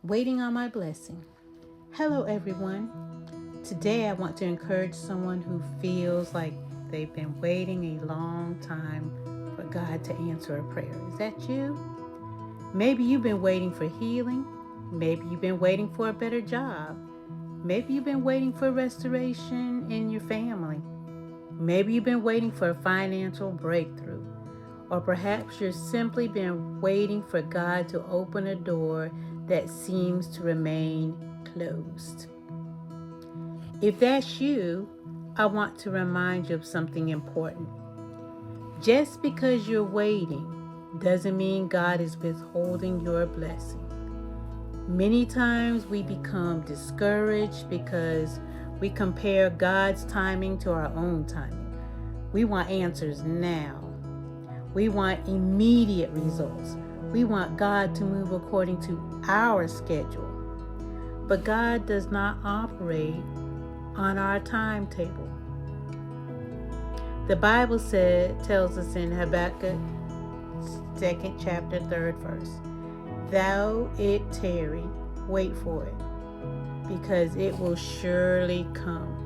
Waiting on my blessing. Hello, everyone. Today, I want to encourage someone who feels like they've been waiting a long time for God to answer a prayer. Is that you? Maybe you've been waiting for healing. Maybe you've been waiting for a better job. Maybe you've been waiting for restoration in your family. Maybe you've been waiting for a financial breakthrough. Or perhaps you've simply been waiting for God to open a door that seems to remain closed. If that's you, I want to remind you of something important. Just because you're waiting doesn't mean God is withholding your blessing. Many times we become discouraged because we compare God's timing to our own timing. We want answers now. We want immediate results. We want God to move according to our schedule. But God does not operate on our timetable. The Bible tells us in Habakkuk 2nd chapter 3rd verse, "Though it tarry, wait for it, because it will surely come."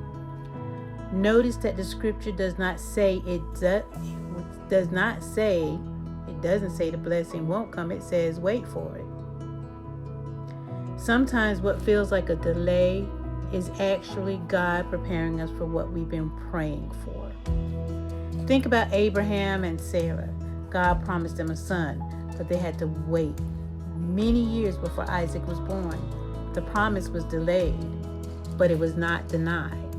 Notice that the scripture doesn't say the blessing won't come. It says wait for it. Sometimes what feels like a delay is actually God preparing us for what we've been praying for. Think about Abraham and Sarah. God promised them a son, but they had to wait many years before Isaac was born. The promise was delayed, but it was not denied.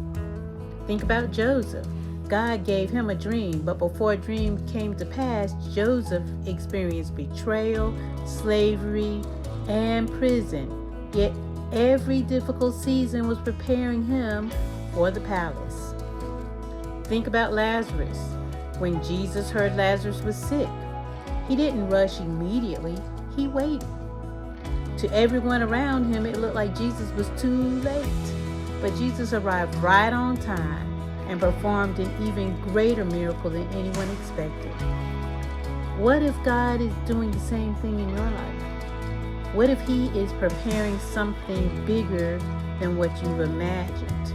Think about Joseph. God gave him a dream, but before a dream came to pass, Joseph experienced betrayal, slavery, and prison. Yet every difficult season was preparing him for the palace. Think about Lazarus. When Jesus heard Lazarus was sick, he didn't rush immediately, he waited. To everyone around him, it looked like Jesus was too late, but Jesus arrived right on time and performed an even greater miracle than anyone expected. What if God is doing the same thing in your life? What if He is preparing something bigger than what you've imagined?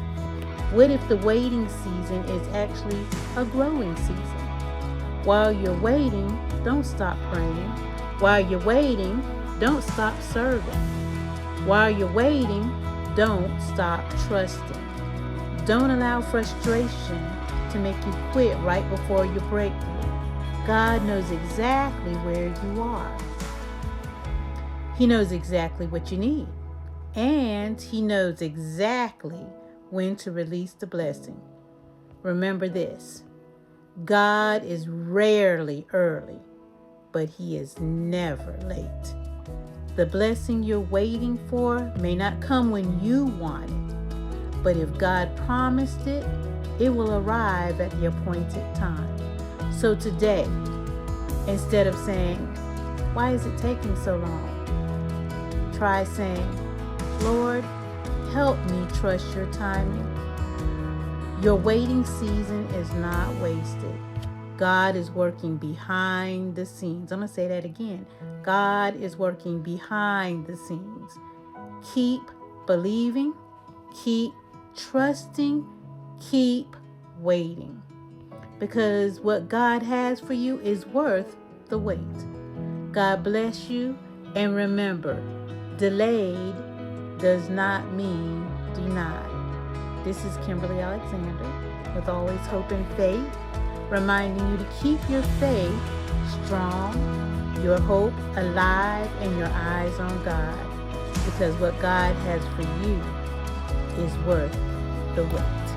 What if the waiting season is actually a growing season? While you're waiting, don't stop praying. While you're waiting, don't stop serving. While you're waiting, don't stop trusting. Don't allow frustration to make you quit right before your breakthrough. God knows exactly where you are. He knows exactly what you need. And He knows exactly when to release the blessing. Remember this: God is rarely early, but He is never late. The blessing you're waiting for may not come when you want it, but if God promised it, it will arrive at the appointed time. So today, instead of saying, "Why is it taking so long?" try saying, "Lord, help me trust your timing." Your waiting season is not wasted. God is working behind the scenes. I'm going to say that again. God is working behind the scenes. Keep believing, keep trusting, keep waiting. Because what God has for you is worth the wait. God bless you, and remember, delayed does not mean denied. This is Kimberly Alexander with Always Hope and Faith, reminding you to keep your faith strong, your hope alive, and your eyes on God, because what God has for you is worth the wait.